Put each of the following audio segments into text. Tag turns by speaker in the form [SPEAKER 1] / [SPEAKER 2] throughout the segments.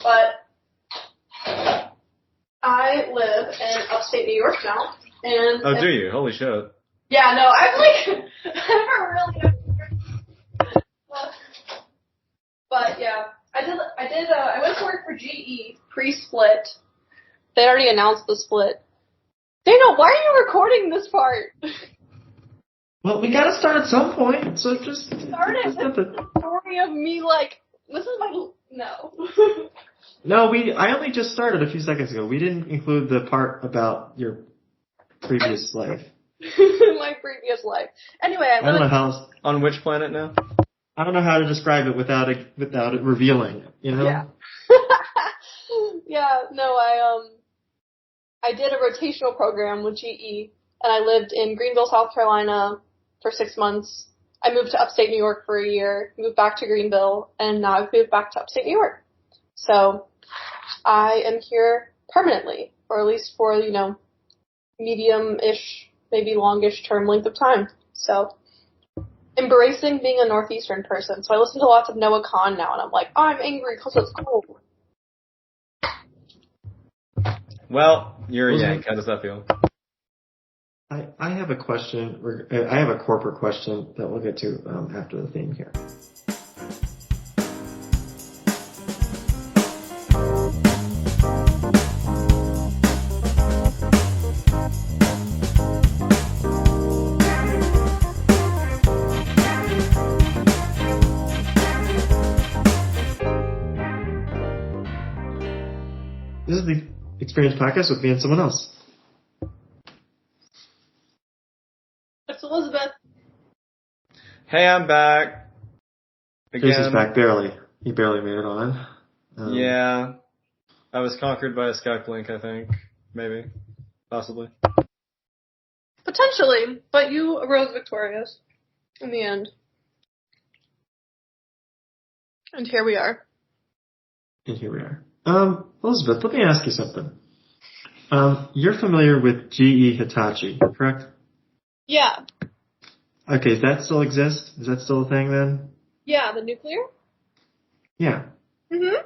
[SPEAKER 1] but I live in upstate New York now. And
[SPEAKER 2] oh, do you? Holy shit.
[SPEAKER 1] Yeah, no, I'm like, I never really. But yeah, I went to work for GE pre-split. They already announced the split. Daniel, why are you recording this part?
[SPEAKER 3] Well, we gotta start at some point, so just
[SPEAKER 1] start it with the story of me, like, this is my, no.
[SPEAKER 3] No, I only just started a few seconds ago. We didn't include the part about your previous life.
[SPEAKER 1] My previous life. Anyway,
[SPEAKER 3] I don't know how.
[SPEAKER 2] On which planet now?
[SPEAKER 3] I don't know how to describe it without it revealing it. You know?
[SPEAKER 1] Yeah. Yeah. No, I did a rotational program with GE, and I lived in Greenville, South Carolina for 6 months. I moved to upstate New York for a year, moved back to Greenville, and now I've moved back to upstate New York. So I am here permanently, or at least for, medium-ish, maybe longish term length of time. So embracing being a Northeastern person. So I listen to lots of Noah Kahn now, and I'm like, oh, I'm angry because it's cold.
[SPEAKER 2] Well, you're a Yank. How does that feel?
[SPEAKER 3] I have a question. I have a corporate question that we'll get to after the theme here. This is the Experience Podcast with me and someone else.
[SPEAKER 1] It's Elizabeth.
[SPEAKER 2] Hey, I'm back. Again.
[SPEAKER 3] Jason's back barely. He barely made it on.
[SPEAKER 2] Yeah. I was conquered by a Skype link, I think. Maybe. Possibly.
[SPEAKER 1] Potentially, but you arose victorious in the end. And here we are.
[SPEAKER 3] Elizabeth, let me ask you something. You're familiar with GE Hitachi, correct?
[SPEAKER 1] Yeah.
[SPEAKER 3] Okay, does that still exist? Is that still a thing then?
[SPEAKER 1] Yeah, the nuclear?
[SPEAKER 3] Yeah.
[SPEAKER 1] Mhm.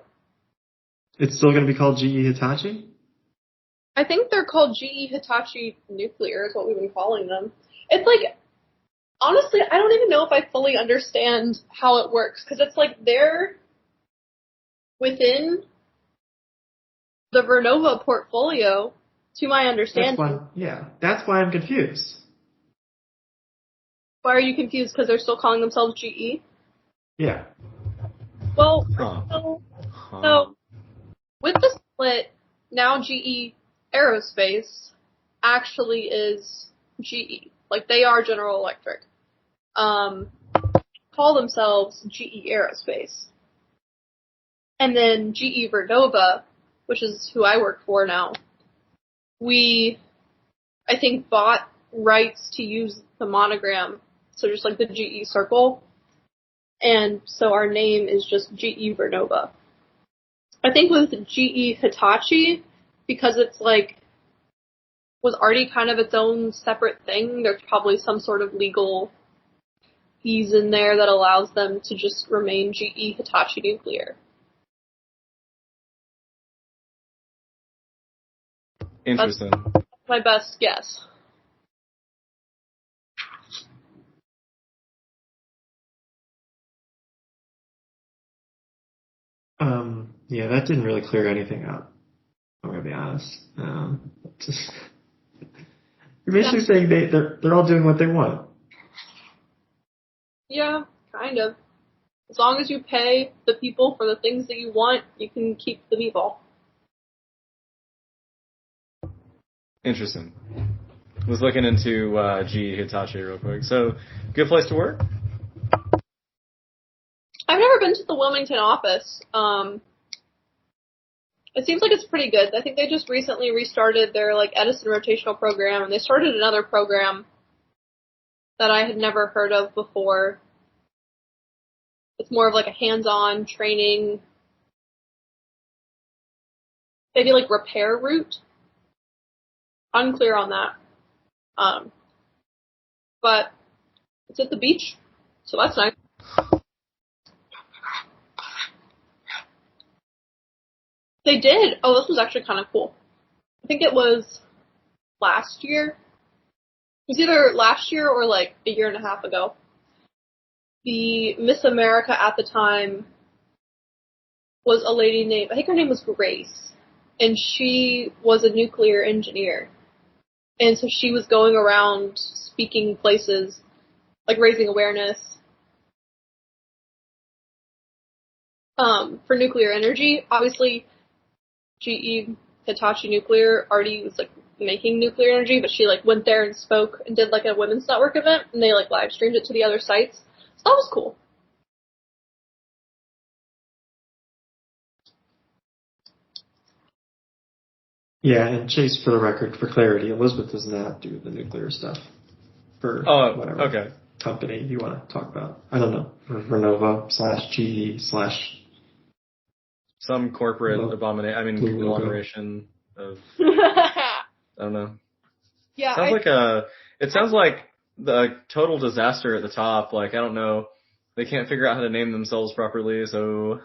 [SPEAKER 3] It's still going to be called GE Hitachi?
[SPEAKER 1] I think they're called GE Hitachi Nuclear is what we've been calling them. It's like, honestly, I don't even know if I fully understand how it works, because it's like they're within the Vernova portfolio, to my understanding.
[SPEAKER 3] That's why I'm confused.
[SPEAKER 1] Why are you confused? Because they're still calling themselves GE?
[SPEAKER 3] Yeah.
[SPEAKER 1] Well, so with the split, now GE Aerospace actually is GE. Like, they are General Electric. Call themselves GE Aerospace. And then GE Vernova, which is who I work for now, we, I think, bought rights to use the monogram, so just like the GE circle, and so our name is just GE Vernova. I think with GE Hitachi, because it's like, was already kind of its own separate thing, there's probably some sort of legal ease in there that allows them to just remain GE Hitachi Nuclear.
[SPEAKER 2] Interesting.
[SPEAKER 1] That's my best guess.
[SPEAKER 3] Yeah, that didn't really clear anything up. I'm gonna be honest. You're basically saying they're all doing what they want.
[SPEAKER 1] Yeah, kind of. As long as you pay the people for the things that you want, you can keep the people.
[SPEAKER 2] Interesting. I was looking into GE Hitachi real quick. So, good place to work?
[SPEAKER 1] I've never been to the Wilmington office. It seems like it's pretty good. I think they just recently restarted their Edison rotational program, and they started another program that I had never heard of before. It's more of a hands-on training, maybe repair route. Unclear on that. But it's at the beach, so that's nice. They did. Oh, this was actually kind of cool. I think it was last year. It was either last year or like a year and a half ago. The Miss America at the time was a lady named, I think her name was Grace, and she was a nuclear engineer. And so she was going around speaking places, like raising awareness for nuclear energy. Obviously, GE Hitachi Nuclear already was like making nuclear energy, but she like went there and spoke and did like a women's network event, and they like live streamed it to the other sites. So that was cool.
[SPEAKER 3] Yeah, and Chase, for the record, for clarity, Elizabeth does not do the nuclear stuff for whatever
[SPEAKER 2] okay.
[SPEAKER 3] company you want to talk about. I don't know. Renova / GE /
[SPEAKER 2] some corporate conglomeration of I don't know.
[SPEAKER 1] Yeah.
[SPEAKER 2] It sounds like the total disaster at the top. Like, I don't know. They can't figure out how to name themselves properly, so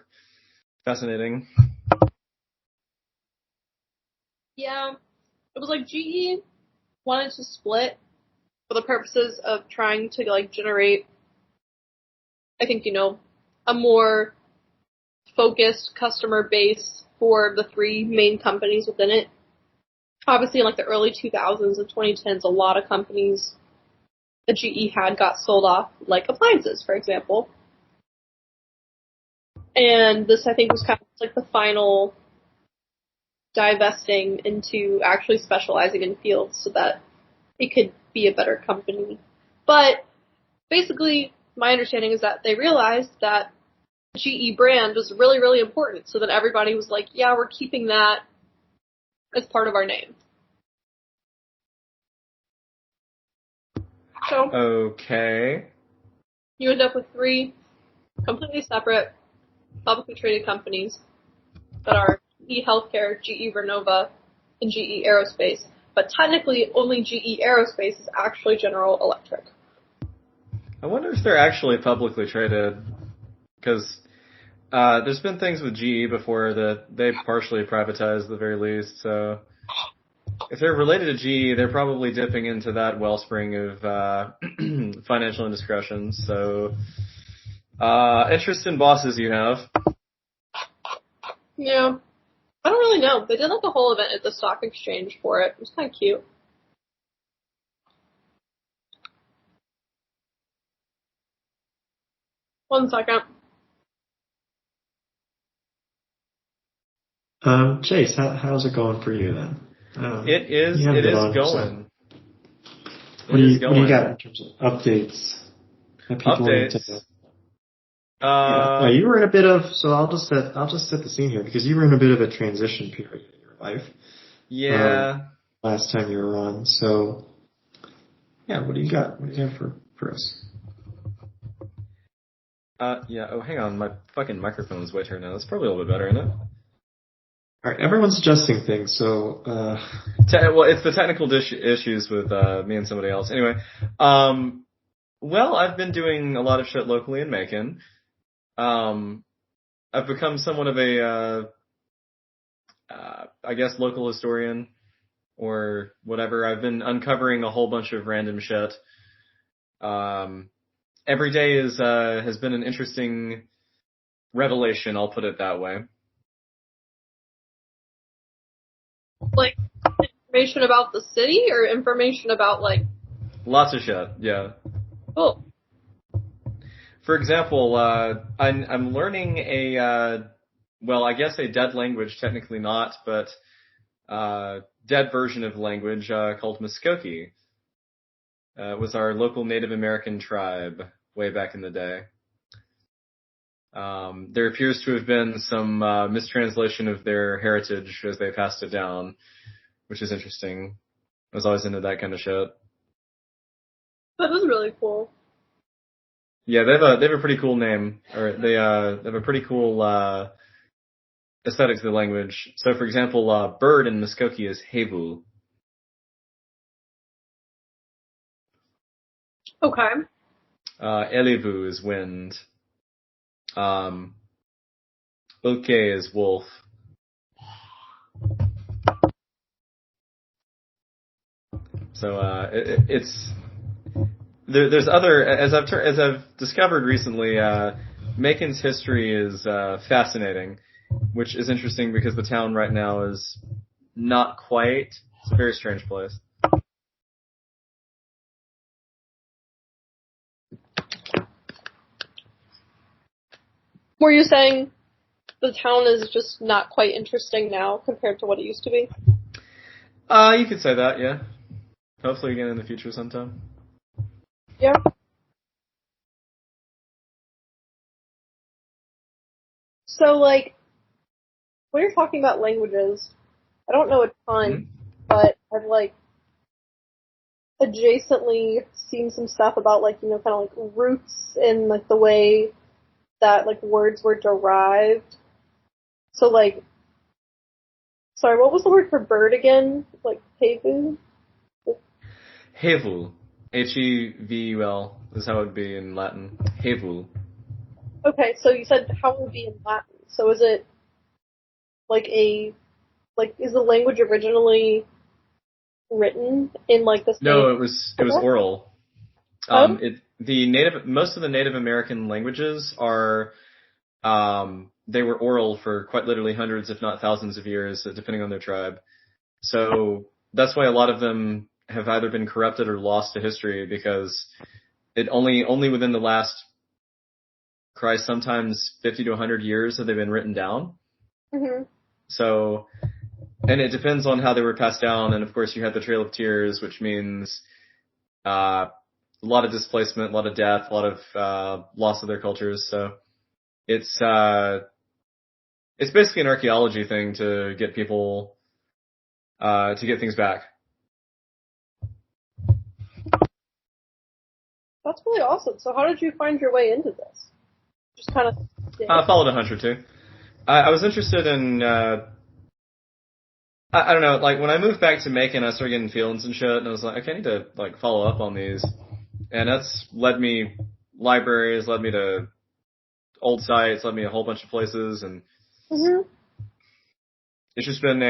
[SPEAKER 2] fascinating.
[SPEAKER 1] Yeah. It was like GE wanted to split for the purposes of trying to like generate, I think, a more focused customer base for the three main companies within it. Obviously, in like the early 2000s and 2010s, a lot of companies that GE had got sold off, like appliances, for example. And this, I think, was kind of like the final divesting into actually specializing in fields so that it could be a better company. But basically, my understanding is that they realized that the GE brand was really, really important. So then everybody was like, yeah, we're keeping that as part of our name. So
[SPEAKER 2] okay,
[SPEAKER 1] you end up with three completely separate, publicly traded companies that are GE Healthcare, GE Vernova, and GE Aerospace. But technically, only GE Aerospace is actually General Electric.
[SPEAKER 2] I wonder if they're actually publicly traded, because there's been things with GE before that they partially privatized at the very least, so if they're related to GE, they're probably dipping into that wellspring of financial indiscretions, so interesting bosses you have.
[SPEAKER 1] Yeah. I don't really know. They did like a whole event at the stock exchange for it. It was kind of cute. One second.
[SPEAKER 3] Chase, how's it going for you then?
[SPEAKER 2] It is going.
[SPEAKER 3] What do you got in terms of updates? That people need to know? Yeah. You were in a bit of, so I'll just set the scene here, because you were in a bit of a transition period in your life.
[SPEAKER 2] Yeah.
[SPEAKER 3] Last time you were on, so yeah, what do you got? What do you got for us?
[SPEAKER 2] Yeah. Oh, hang on, my fucking microphone's way turned down. That's probably a little bit better, isn't it?
[SPEAKER 3] All right, everyone's adjusting things, so.
[SPEAKER 2] Well, it's the technical issues with me and somebody else. Anyway, well, I've been doing a lot of shit locally in Macon. I've become somewhat of a, I guess, local historian or whatever. I've been uncovering a whole bunch of random shit. Every day has been an interesting revelation. I'll put it that way.
[SPEAKER 1] Like, information about the city or information about, like...
[SPEAKER 2] Lots of shit, yeah.
[SPEAKER 1] Cool.
[SPEAKER 2] For example, I'm learning I guess a dead language, technically not, but dead version of language called Muskogee. It was our local Native American tribe way back in the day. There appears to have been some mistranslation of their heritage as they passed it down, which is interesting. I was always into that kind of shit.
[SPEAKER 1] That was really cool.
[SPEAKER 2] Yeah, they have a pretty cool name, or they have a pretty cool aesthetics of the language. So, for example, bird in Muskogee is hevu.
[SPEAKER 1] Okay.
[SPEAKER 2] Elivu is wind. Uke is wolf. So it's there's other as I've discovered recently. Macon's history is fascinating, which is interesting because the town right now is not quite. It's a very strange place.
[SPEAKER 1] Were you saying the town is just not quite interesting now compared to what it used to be?
[SPEAKER 2] You could say that, yeah. Hopefully again in the future sometime.
[SPEAKER 1] Yeah. So, like, when you're talking about languages, I don't know a ton, but I've, like, adjacently seen some stuff about, like, you know, kind of, like, roots in, like, the way that, like, words were derived. So, like, sorry, what was the word for bird again? Like, hevu?
[SPEAKER 2] Hevul. Hevul is how it would be in Latin. Hevul.
[SPEAKER 1] Okay, so you said how it would be in Latin. So is it, like, is the language originally written in, like, the same...
[SPEAKER 2] No, it was oral. Most of the Native American languages are, they were oral for quite literally hundreds, if not thousands of years, depending on their tribe. So that's why a lot of them have either been corrupted or lost to history, because it only within the last, sometimes 50 to 100 years have they been written down.
[SPEAKER 1] Mm-hmm.
[SPEAKER 2] So, and it depends on how they were passed down. And of course you have the Trail of Tears, which means, a lot of displacement, a lot of death, a lot of, loss of their cultures. So it's basically an archaeology thing to get people, to get things back.
[SPEAKER 1] That's really awesome. So how did you find your way into this? Just kind of...
[SPEAKER 2] I followed a hunch or two. I was interested in, I don't know, like when I moved back to Macon, I started getting feelings and shit, and I was like, okay, I need to like follow up on these. And that's led me libraries, led me to old sites, led me a whole bunch of places, and it's just been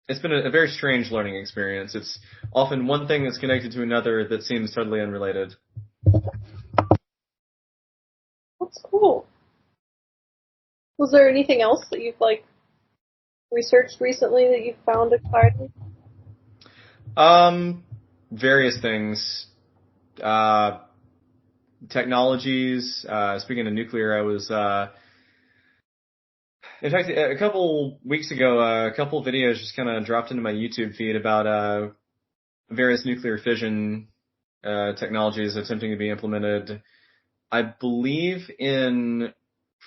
[SPEAKER 2] it's been a very strange learning experience. It's often one thing that's connected to another that seems totally unrelated.
[SPEAKER 1] That's cool. Was there anything else that you've, like, researched recently that you found exciting?
[SPEAKER 2] Various things. Technologies. Speaking of nuclear, I was, in fact, a couple weeks ago, a couple videos just kind of dropped into my YouTube feed about, various nuclear fission, technologies attempting to be implemented. I believe in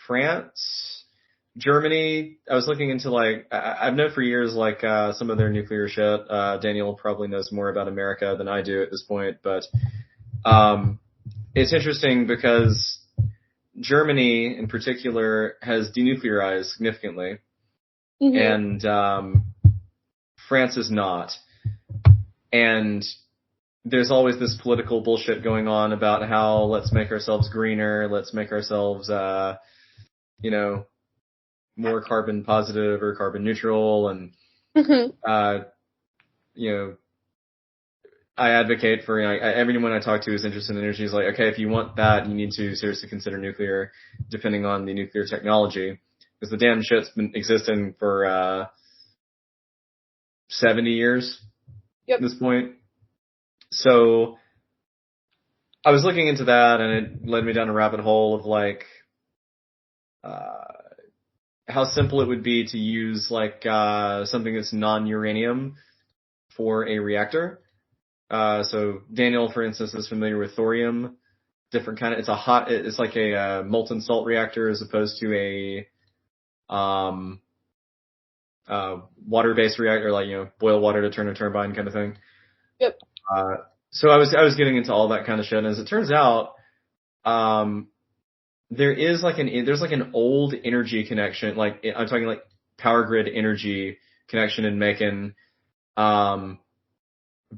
[SPEAKER 2] France, Germany. I was looking into, like, I've known for years, like, some of their nuclear shit. Daniel probably knows more about America than I do at this point, but, it's interesting because Germany in particular has denuclearized significantly, and, France is not. And there's always this political bullshit going on about how let's make ourselves greener, let's make ourselves, you know, more carbon positive or carbon neutral, and, you know, I advocate for, you know, everyone I talk to is interested in energy is like, okay, if you want that, you need to seriously consider nuclear, depending on the nuclear technology, because the damn shit's been existing for, 70 years at this point. So I was looking into that, and it led me down a rabbit hole of, like, how simple it would be to use, like, something that's non-uranium for a reactor. So Daniel, for instance, is familiar with thorium. Different kind of, it's like a molten salt reactor as opposed to a water-based reactor, like, you know, boil water to turn a turbine kind of thing.
[SPEAKER 1] Yep.
[SPEAKER 2] So I was getting into all that kind of shit, and as it turns out, there's like an old energy connection, like I'm talking like power grid energy connection in Macon,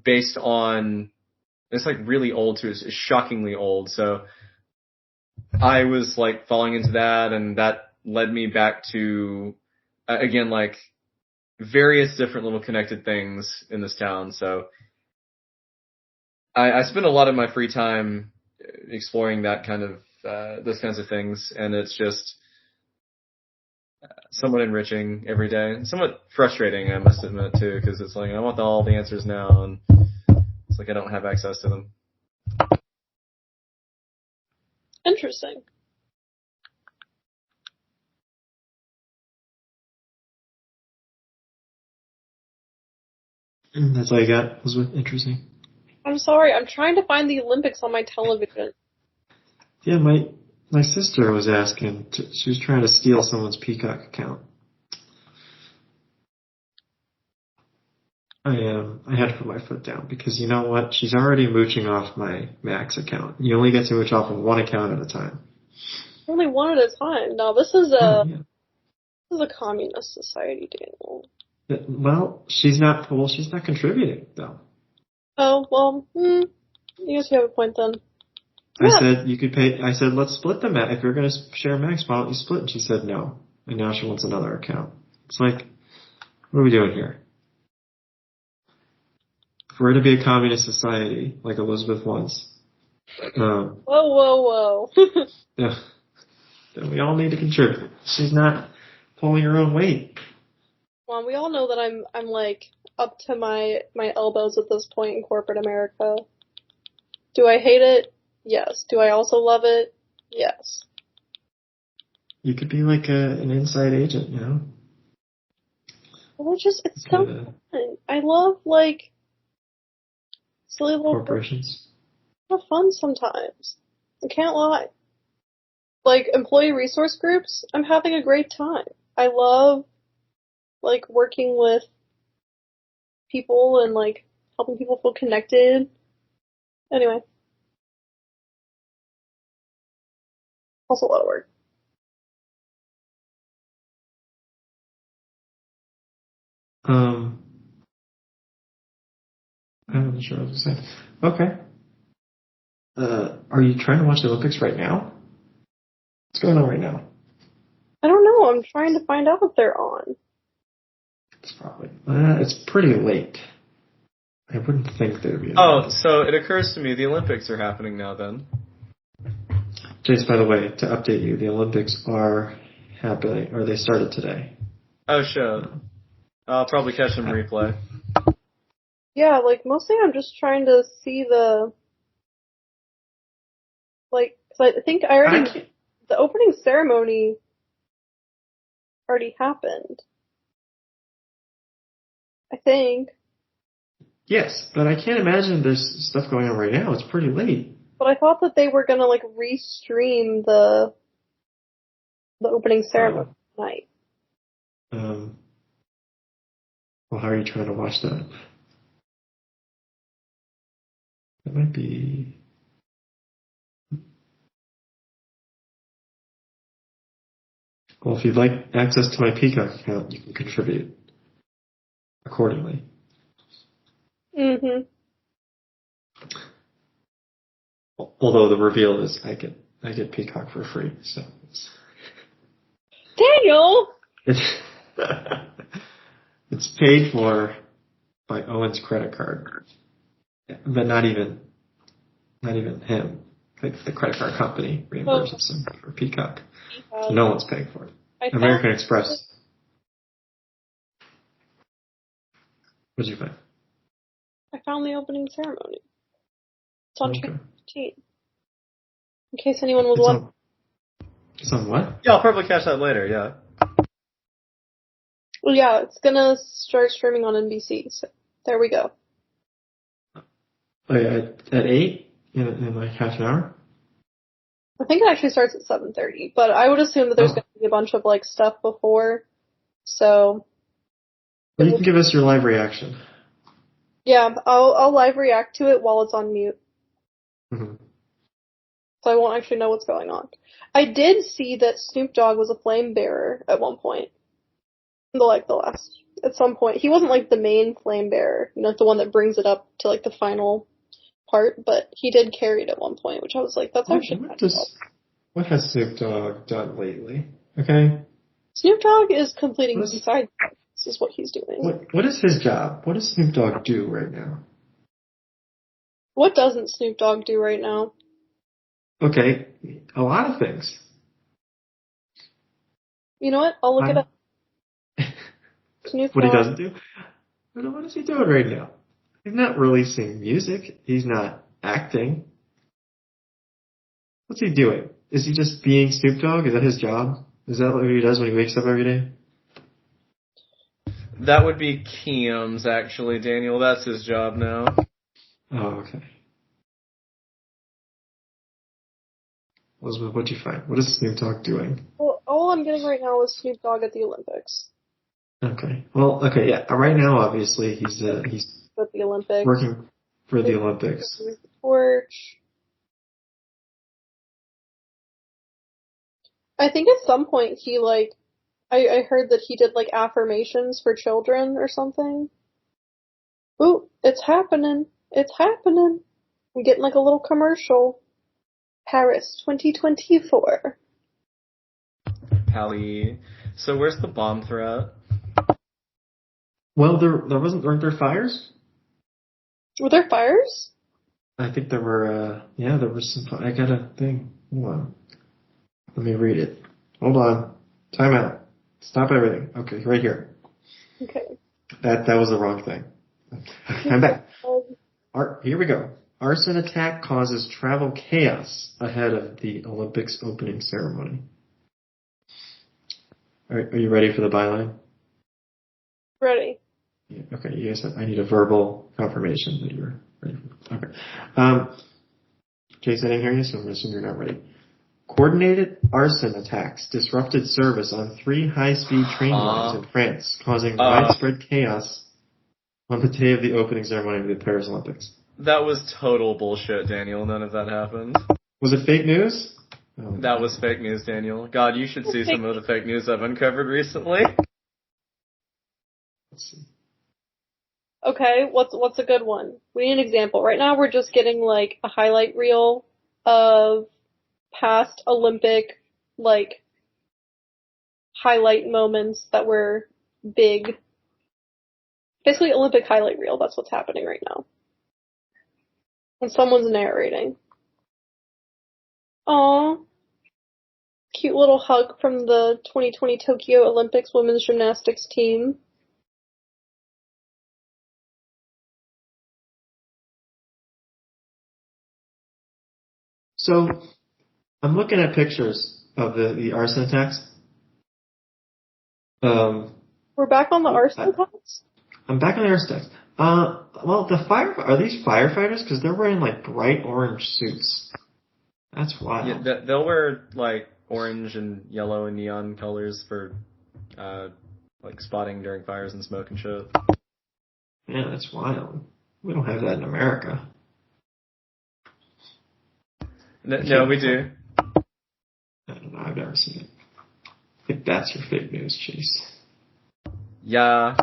[SPEAKER 2] based on, it's like really old too, it's shockingly old. So I was like falling into that, and that led me back to, again, like various different little connected things in this town. So I spend a lot of my free time exploring that kind of those kinds of things, and it's just somewhat enriching every day. Somewhat frustrating, I must admit, too, because it's like I want all the answers now, and it's like I don't have access to them.
[SPEAKER 1] Interesting.
[SPEAKER 3] That's all you got? Was interesting.
[SPEAKER 1] I'm sorry, I'm trying to find the Olympics on my television.
[SPEAKER 3] Yeah, my sister was asking. She was trying to steal someone's Peacock account. I had to put my foot down because you know what? She's already mooching off my Max account. You only get to mooch off of one account at a time.
[SPEAKER 1] Only one at a time. No, this is this is a communist society, Daniel.
[SPEAKER 3] Well, she's not contributing though.
[SPEAKER 1] Oh well, I guess you have a point then.
[SPEAKER 3] I said you could pay. I said let's split the Max. If you're going to share Max, why don't you split? And she said no. And now she wants another account. It's like, what are we doing here? If we're to be a communist society like Elizabeth wants,
[SPEAKER 1] whoa.
[SPEAKER 3] yeah, then we all need to contribute. She's not pulling her own weight.
[SPEAKER 1] Well, we all know that I'm like up to my elbows at this point in corporate America. Do I hate it? Yes. Do I also love it? Yes.
[SPEAKER 3] You could be like an inside agent, you know?
[SPEAKER 1] Well, it's so fun. I love like silly little
[SPEAKER 3] corporations.
[SPEAKER 1] Have fun sometimes. I can't lie. Like employee resource groups, I'm having a great time. I love like working with people and like helping people feel connected. Anyway. Also a lot of work.
[SPEAKER 3] I'm not sure what I was saying. Okay. Are you trying to watch the Olympics right now? What's going on right now?
[SPEAKER 1] I don't know. I'm trying to find out if they're on.
[SPEAKER 3] It's probably it's pretty late. I wouldn't think there'd be.
[SPEAKER 2] So it occurs to me the Olympics are happening now. Then,
[SPEAKER 3] Jace, by the way, to update you, the Olympics are happening, or they started today.
[SPEAKER 2] Oh shit! I'll probably catch them replay.
[SPEAKER 1] Yeah, like mostly I'm just trying to see the cause I think the opening ceremony already happened. I think.
[SPEAKER 3] Yes, but I can't imagine there's stuff going on right now. It's pretty late.
[SPEAKER 1] But I thought that they were gonna like restream the opening ceremony tonight.
[SPEAKER 3] Well, how are you trying to watch that? That might be. Well, if you'd like access to my Peacock account, you can contribute accordingly.
[SPEAKER 1] Mm-hmm.
[SPEAKER 3] Although the reveal is I get Peacock for free, so
[SPEAKER 1] Daniel!
[SPEAKER 3] It's paid for by Owen's credit card. But not even him. Like the credit card company reimburses him for Peacock. So no one's paying for it. American Express. What'd you find?
[SPEAKER 1] I found the opening ceremony. It's on Channel 15. In case anyone was wondering.
[SPEAKER 3] It's on what?
[SPEAKER 2] Yeah, I'll probably catch that later, yeah.
[SPEAKER 1] Well, yeah, it's gonna start streaming on NBC, so there we go.
[SPEAKER 3] At 8? In like half an hour?
[SPEAKER 1] I think it actually starts at 7:30, but I would assume that there's going to be a bunch of like stuff before, so.
[SPEAKER 3] Well, you can give us your live reaction.
[SPEAKER 1] Yeah, I'll live react to it while it's on mute.
[SPEAKER 3] Mm-hmm.
[SPEAKER 1] So I won't actually know what's going on. I did see that Snoop Dogg was a flame bearer at one point. At some point. He wasn't like the main flame bearer, the one that brings it up to like the final part, but he did carry it at one point, which I was like, that's actually
[SPEAKER 3] what has Snoop Dogg done lately? Okay?
[SPEAKER 1] Snoop Dogg is completing side quests. is what he's doing.
[SPEAKER 3] What is his job? What does Snoop Dogg do right now?
[SPEAKER 1] What doesn't Snoop Dogg do right now?
[SPEAKER 3] Okay, a lot of things.
[SPEAKER 1] You know what? I'll look it up. Snoop
[SPEAKER 3] What
[SPEAKER 1] Dogg.
[SPEAKER 3] he doesn't do? What is he doing right now? He's not releasing music. He's not acting. What's he doing? Is he just being Snoop Dogg? Is that his job? Is that what he does when he wakes up every day?
[SPEAKER 2] That would be Kiem's, actually, Daniel. That's his job now.
[SPEAKER 3] Oh, okay. Elizabeth, what'd you find? What is Snoop Dogg doing?
[SPEAKER 1] Well, all I'm getting right now is Snoop Dogg at the Olympics.
[SPEAKER 3] Okay. Well, okay, yeah. Right now, obviously, he's
[SPEAKER 1] at the Olympics.
[SPEAKER 3] Working for the Olympics.
[SPEAKER 1] Torch. I think at some point he, I heard that he did, affirmations for children or something. Ooh, it's happening. It's happening. I'm getting, a little commercial. Paris 2024.
[SPEAKER 2] Hallie. So where's the bomb threat?
[SPEAKER 3] Well, weren't there fires?
[SPEAKER 1] Were there fires?
[SPEAKER 3] I think there were, there was some, I got a thing. Hold on. Let me read it. Hold on. Time out. Stop everything. Okay, right here.
[SPEAKER 1] Okay.
[SPEAKER 3] That was the wrong thing. I'm back. Here we go. Arson attack causes travel chaos ahead of the Olympics opening ceremony. Are you ready for the byline?
[SPEAKER 1] Ready.
[SPEAKER 3] Yeah, okay, you guys, I need a verbal confirmation that you're ready. Okay. Jason, I didn't hear you, so I'm going to assume you're not ready. Coordinated arson attacks disrupted service on 3 high-speed train lines in France, causing widespread chaos on the day of the opening ceremony of the Paris Olympics.
[SPEAKER 2] That was total bullshit, Daniel. None of that happened.
[SPEAKER 3] Was it fake news?
[SPEAKER 2] Oh, that was fake news, Daniel. God, you should see some of the fake news I've uncovered recently.
[SPEAKER 3] Let's see.
[SPEAKER 1] Okay, what's a good one? We need an example. Right now we're just getting a highlight reel of past Olympic highlight moments that were big. Basically Olympic highlight reel, that's what's happening right now. And someone's narrating. Aww. Cute little hug from the 2020 Tokyo Olympics women's gymnastics team.
[SPEAKER 3] So, I'm looking at pictures of the arson attacks.
[SPEAKER 1] We're back on the arson attacks?
[SPEAKER 3] I'm back on the arson attacks. Well, are these firefighters? Because they're wearing bright orange suits. That's wild.
[SPEAKER 2] Yeah, they'll wear orange and yellow and neon colors for spotting during fires and smoke and shit.
[SPEAKER 3] Yeah, that's wild. We don't have that in America.
[SPEAKER 2] No, we do.
[SPEAKER 3] I don't know. I've never seen it. I think that's your fake news, Chase.
[SPEAKER 2] Yeah.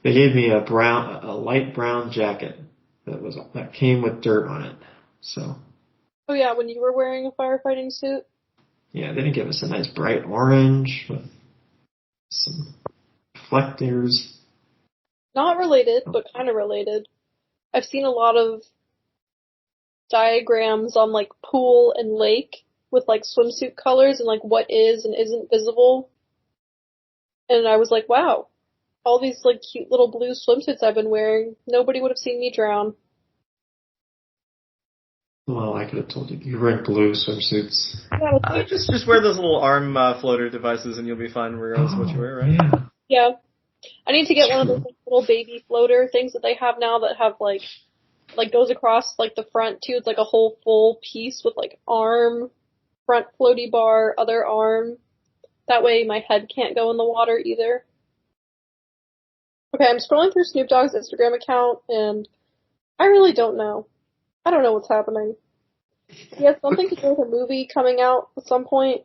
[SPEAKER 3] They gave me a light brown jacket that came with dirt on it. So.
[SPEAKER 1] Oh yeah, when you were wearing a firefighting suit?
[SPEAKER 3] Yeah, they didn't give us a nice bright orange with some reflectors.
[SPEAKER 1] Not related, but kind of related. I've seen a lot of diagrams on pool and lake with swimsuit colors and what is and isn't visible. And I was like, wow, all these cute little blue swimsuits I've been wearing, nobody would have seen me drown.
[SPEAKER 3] Well, I could have told you. You're wearing blue swimsuits.
[SPEAKER 1] Yeah,
[SPEAKER 2] just wear those little arm floater devices and you'll be fine regardless of what you wear, right?
[SPEAKER 3] Yeah.
[SPEAKER 1] Yeah. I need to get one of those little baby floater things that they have now that have goes across the front too. It's a whole full piece with arm, front floaty bar, other arm. That way my head can't go in the water either. Okay, I'm scrolling through Snoop Dogg's Instagram account and I really don't know. I don't know what's happening. He has something to do with a movie coming out at some point.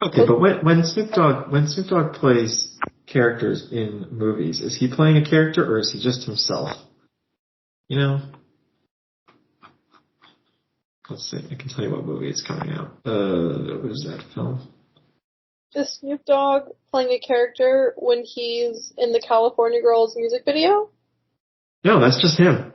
[SPEAKER 3] Okay, but when Snoop Dogg plays characters in movies, is he playing a character or is he just himself? You know? Let's see. I can tell you what movie it's coming out. What is that film?
[SPEAKER 1] Is Snoop Dogg playing a character when he's in the California Girls music video?
[SPEAKER 3] No, that's just him.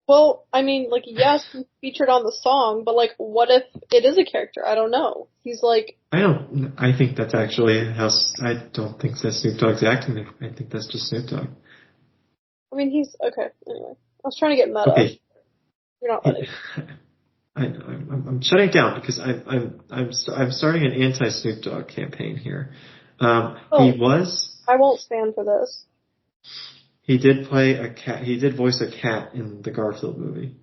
[SPEAKER 1] Well, I mean, like, yes, he's featured on the song, but, like, what if it is a character? I don't know. He's like...
[SPEAKER 3] I think that's actually I don't think that Snoop Dogg's acting. I think that's just Snoop Dogg.
[SPEAKER 1] I mean, he's... Okay, anyway. I was trying to get meta.
[SPEAKER 3] Okay.
[SPEAKER 1] You're not ready.
[SPEAKER 3] I'm shutting it down because I'm starting an anti-Snoop Dogg campaign here. I
[SPEAKER 1] won't stand for this.
[SPEAKER 3] He did play a cat. He did voice a cat in the Garfield movie.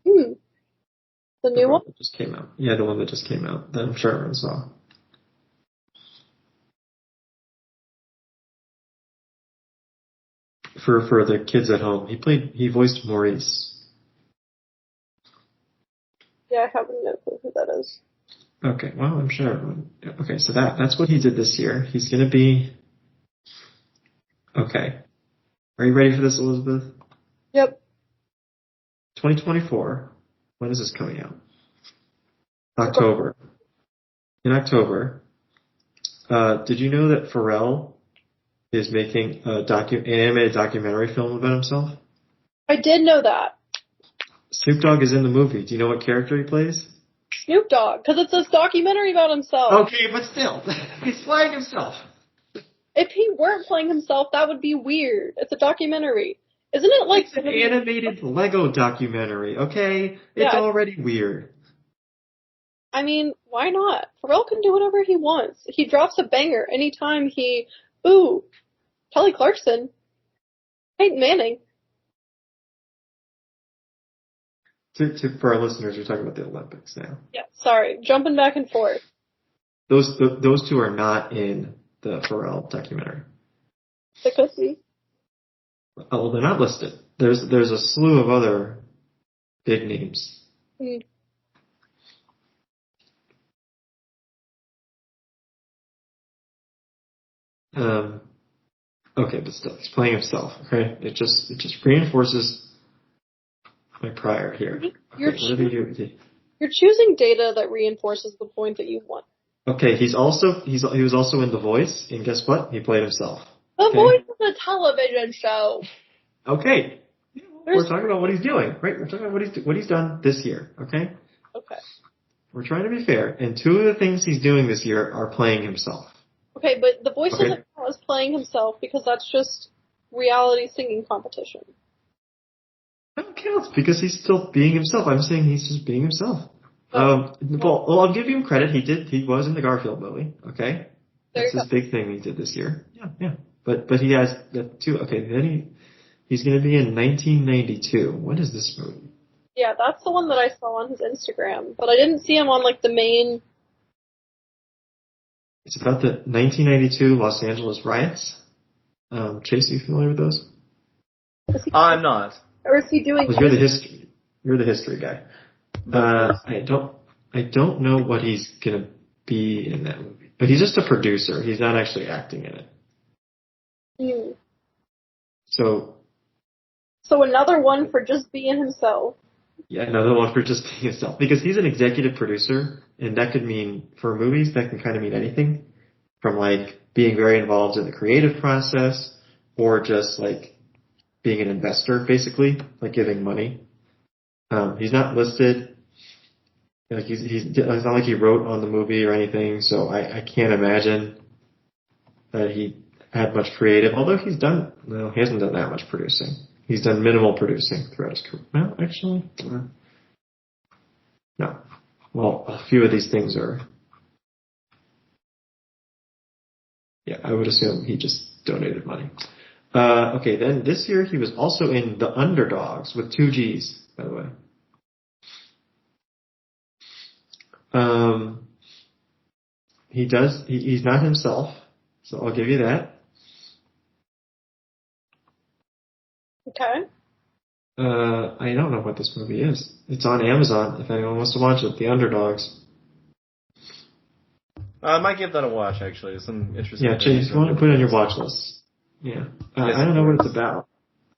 [SPEAKER 1] The new one?
[SPEAKER 3] That just came out. Yeah, the one that just came out that I'm sure everyone saw. For the kids at home, he voiced Maurice.
[SPEAKER 1] Yeah, I have no clue who that is.
[SPEAKER 3] Okay, well, I'm sure everyone. Okay, so that's what he did this year. He's gonna be. Okay. Are you ready for this, Elizabeth?
[SPEAKER 1] Yep.
[SPEAKER 3] 2024. When is this coming out? October. In October. Did you know that Pharrell is making an animated documentary film about himself?
[SPEAKER 1] I did know that.
[SPEAKER 3] Snoop Dogg is in the movie. Do you know what character he plays?
[SPEAKER 1] Snoop Dogg, because it's this documentary about himself.
[SPEAKER 3] Okay, but still, he's playing himself.
[SPEAKER 1] If he weren't playing himself, that would be weird. It's a documentary. Isn't it like...
[SPEAKER 3] It's an animated Lego documentary, okay? It's already weird.
[SPEAKER 1] I mean, why not? Pharrell can do whatever he wants. He drops a banger anytime he... Ooh, Kelly Clarkson. Peyton Manning.
[SPEAKER 3] For our listeners, we're talking about the Olympics now.
[SPEAKER 1] Yeah, sorry. Jumping back and forth.
[SPEAKER 3] Those two are not in the Pharrell documentary.
[SPEAKER 1] They could be.
[SPEAKER 3] Oh, well, they're not listed. There's a slew of other big names. Okay, but still, he's playing himself. Okay, it just reinforces my prior here.
[SPEAKER 1] You're choosing data that reinforces the point that you want.
[SPEAKER 3] Okay, he was also in The Voice, and guess what? He played himself.
[SPEAKER 1] The Voice is a television show.
[SPEAKER 3] Okay, we're talking about what he's doing, right? We're talking about what he's done this year. Okay.
[SPEAKER 1] Okay.
[SPEAKER 3] We're trying to be fair, and two of the things he's doing this year are playing himself.
[SPEAKER 1] Okay, but The Voice doesn't count as playing himself because that's just reality singing competition.
[SPEAKER 3] That counts because he's still being himself. I'm saying he's just being himself. Well, I'll give him credit. He was in the Garfield movie. Okay, that's his big thing he did this year. Yeah. But he has two. Okay, then he's going to be in 1992. What is this movie?
[SPEAKER 1] Yeah, that's the one that I saw on his Instagram, but I didn't see him on like the main.
[SPEAKER 3] It's about the 1992 Los Angeles riots. Chase, are you familiar with those?
[SPEAKER 2] I'm not.
[SPEAKER 1] Or is he doing?
[SPEAKER 3] You're the history guy. I don't know what he's gonna be in that movie, but he's just a producer. He's not actually acting in it. So
[SPEAKER 1] another one for just being himself.
[SPEAKER 3] Yeah, another one for just being himself. Because he's an executive producer, and that could mean, for movies, that can kind of mean anything. From, like, being very involved in the creative process, or just, like, being an investor, basically, like giving money. He's not listed. Like, it's not like he wrote on the movie or anything, so I can't imagine that he had much creative, although he hasn't done that much producing. He's done minimal producing throughout his career. Well, actually, no. Well, a few of these things are. Yeah, I would assume he just donated money. Okay, then this year he was also in The Underdogs with 2 G's, by the way. He's not himself, so I'll give you that.
[SPEAKER 1] Okay.
[SPEAKER 3] I don't know what this movie is. It's on Amazon if anyone wants to watch it. The Underdogs.
[SPEAKER 2] I might give that a watch, actually. Some interesting.
[SPEAKER 3] Yeah, Chase, you want to put it on your watch list. Yeah. I don't know what it's about.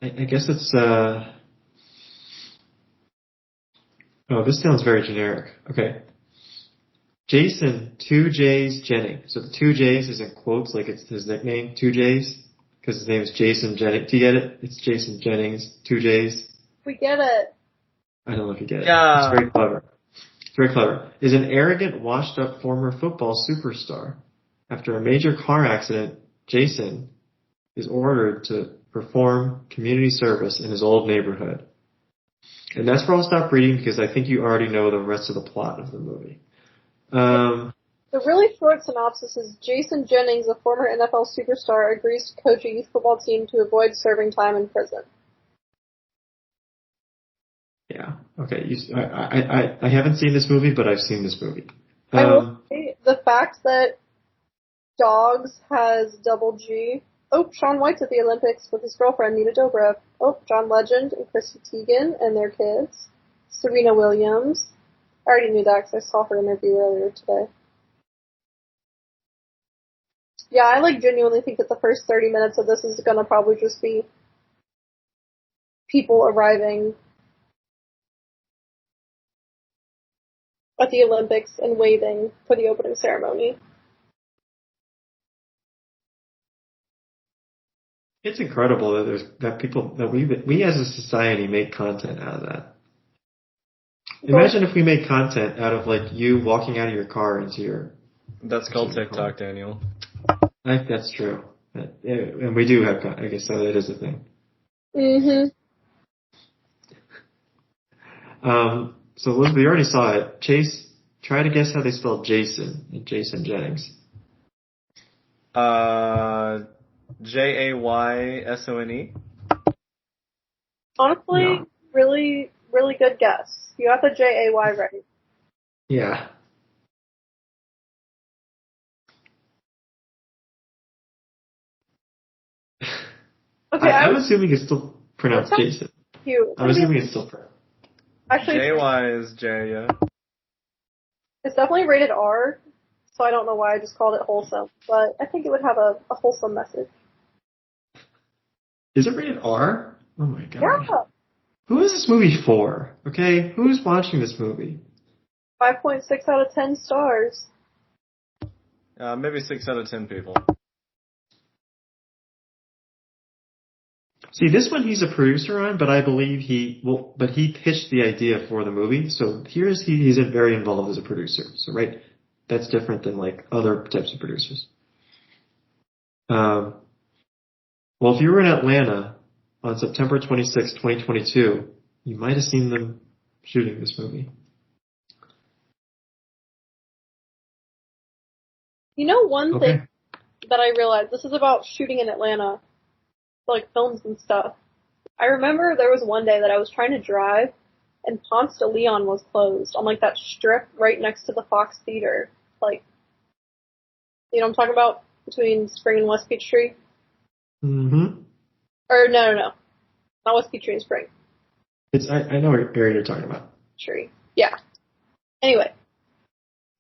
[SPEAKER 3] I guess it's, Oh, this sounds very generic. Okay. Jason 2J's Jennings. So the 2J's is in quotes like it's his nickname, 2J's, because his name is Jason Jennings. Do you get it? It's Jason Jennings, 2J's.
[SPEAKER 1] We get it.
[SPEAKER 3] I don't know if you get it.
[SPEAKER 2] Yeah.
[SPEAKER 3] It's very clever. It's very clever. Is an arrogant, washed-up former football superstar. After a major car accident, Jason is ordered to perform community service in his old neighborhood. And that's where I'll stop reading because I think you already know the rest of the plot of the movie.
[SPEAKER 1] The really short synopsis is Jason Jennings, a former NFL superstar, agrees to coach a youth football team to avoid serving time in prison.
[SPEAKER 3] Yeah. Okay. I haven't seen this movie, but I've seen this movie.
[SPEAKER 1] I will say the fact that Dogs has double G. Oh, Shaun White's at the Olympics with his girlfriend, Nina Dobrev. Oh, John Legend and Chrissy Teigen and their kids. Serena Williams. I already knew that because I saw her interview earlier today. Yeah, I genuinely think that the first 30 minutes of this is gonna probably just be people arriving at the Olympics and waving for the opening ceremony.
[SPEAKER 3] It's incredible that we as a society make content out of that. Imagine if we made content out of you walking out of your car into your.
[SPEAKER 2] That's called TikTok, Daniel.
[SPEAKER 3] I think that's true, and we do have. I guess that is a thing.
[SPEAKER 1] Mhm.
[SPEAKER 3] So Elizabeth, we already saw it. Chase, try to guess how they spelled Jason in Jason Jennings.
[SPEAKER 2] Jaysone.
[SPEAKER 1] Honestly, no. Really, really good guess. You got the Jay right.
[SPEAKER 3] Yeah. Okay, I'm assuming it's still pronounced Jason.
[SPEAKER 1] Cute.
[SPEAKER 3] I'm assuming it's still pronounced.
[SPEAKER 1] Actually,
[SPEAKER 2] JY is J, yeah.
[SPEAKER 1] It's definitely rated R, so I don't know why I just called it wholesome, but I think it would have a wholesome message.
[SPEAKER 3] Is it rated R? Oh my god.
[SPEAKER 1] Yeah.
[SPEAKER 3] Who is this movie for? Okay, who's watching this movie?
[SPEAKER 1] 5.6 out of 10 stars.
[SPEAKER 2] Maybe 6 out of 10 people.
[SPEAKER 3] See, this one he's a producer on, but I believe he pitched the idea for the movie. So he's very involved as a producer. So right, that's different than other types of producers. Well, if you were in Atlanta on September 26, 2022, you might have seen them shooting this movie.
[SPEAKER 1] You know one thing that I realized, this is about shooting in Atlanta, films and stuff. I remember there was one day that I was trying to drive, and Ponce de Leon was closed on that strip right next to the Fox Theater. You know what I'm talking about? Between Spring and West Peachtree?
[SPEAKER 3] Mm-hmm.
[SPEAKER 1] Or no. Not West Peachtree and Spring.
[SPEAKER 3] I know what area you're talking about.
[SPEAKER 1] Tree. Yeah. Anyway.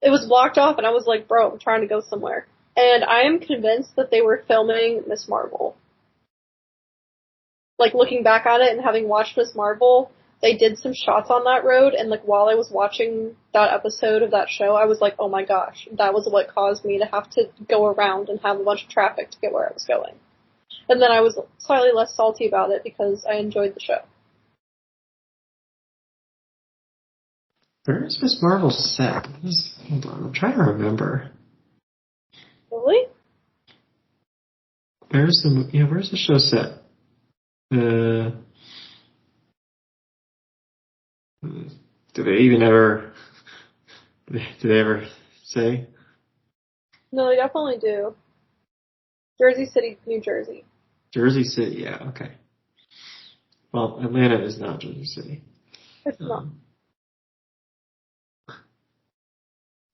[SPEAKER 1] It was blocked off and I was like, bro, I'm trying to go somewhere. And I am convinced that they were filming Ms. Marvel. Looking back at it and having watched Ms. Marvel, they did some shots on that road, and while I was watching that episode of that show, I was like, oh my gosh, that was what caused me to have to go around and have a bunch of traffic to get where I was going. And then I was slightly less salty about it because I enjoyed the show.
[SPEAKER 3] Where is Ms. Marvel set? Hold on, I'm trying to remember.
[SPEAKER 1] Really?
[SPEAKER 3] Where's the show set? Do they even ever? Do they ever say?
[SPEAKER 1] No, they definitely do. Jersey City, New Jersey.
[SPEAKER 3] Jersey City, yeah, okay. Well, Atlanta is not Jersey City.
[SPEAKER 1] It's not.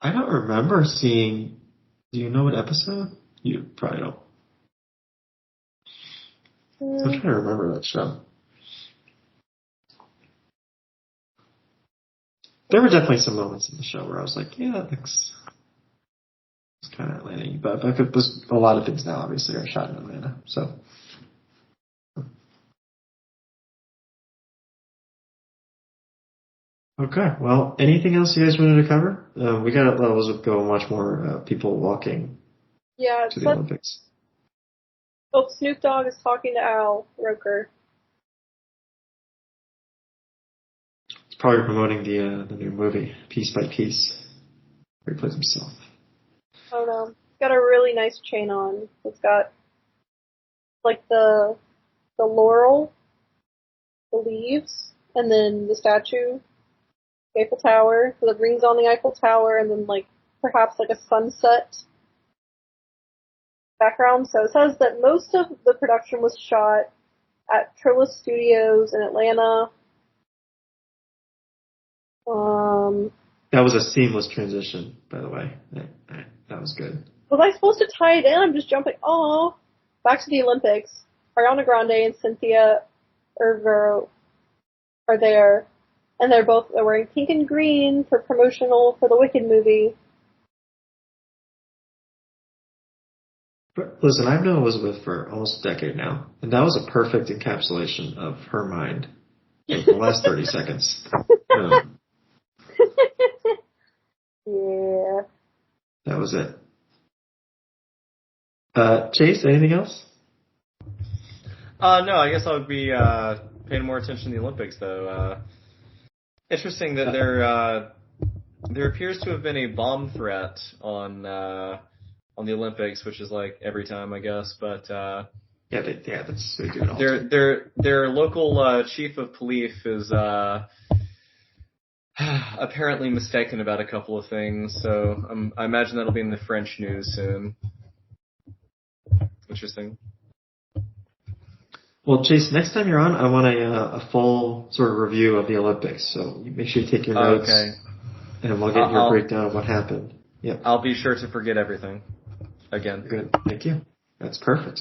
[SPEAKER 3] I don't remember seeing. Do you know what episode? You probably don't. I'm trying to remember that show. There were definitely some moments in the show where I was like, yeah, that looks kind of Atlanta-y. But a lot of things now, obviously, are shot in Atlanta. So. Okay. Well, anything else you guys wanted to cover? We got to let us go much more people walking to the Olympics.
[SPEAKER 1] Oh, Snoop Dogg is talking to Al Roker.
[SPEAKER 3] It's probably promoting the new movie, Piece by Piece, where he plays himself.
[SPEAKER 1] Oh no. He's got a really nice chain on. It's got like the laurel, the leaves, and then the statue, the Eiffel Tower, the rings on the Eiffel Tower, and then like perhaps like a sunset background. So it says that most of the production was shot at Trillis Studios in Atlanta.
[SPEAKER 3] That was a seamless transition, by the way. That was good.
[SPEAKER 1] Was I supposed to tie it in? I'm just jumping. Oh, back to the Olympics. Ariana Grande and Cynthia Erivo are there, and they're wearing pink and green for promotional for the Wicked movie.
[SPEAKER 3] But listen, I've known Elizabeth for almost a decade now, and that was a perfect encapsulation of her mind in the last 30 seconds.
[SPEAKER 1] Yeah.
[SPEAKER 3] That was it. Chase, anything else?
[SPEAKER 2] No, I guess I would be paying more attention to the Olympics, though. Interesting that there appears to have been a bomb threat on the Olympics, which is like every time, I guess. But
[SPEAKER 3] that's they do it all.
[SPEAKER 2] Their local chief of police is apparently mistaken about a couple of things. So I imagine that'll be in the French news soon. Interesting.
[SPEAKER 3] Well, Chase, next time you're on, I want a full sort of review of the Olympics. So make sure you take your notes, and we'll get your breakdown of what happened. Yep.
[SPEAKER 2] I'll be sure to forget everything. Again.
[SPEAKER 3] Good. Thank you. That's perfect.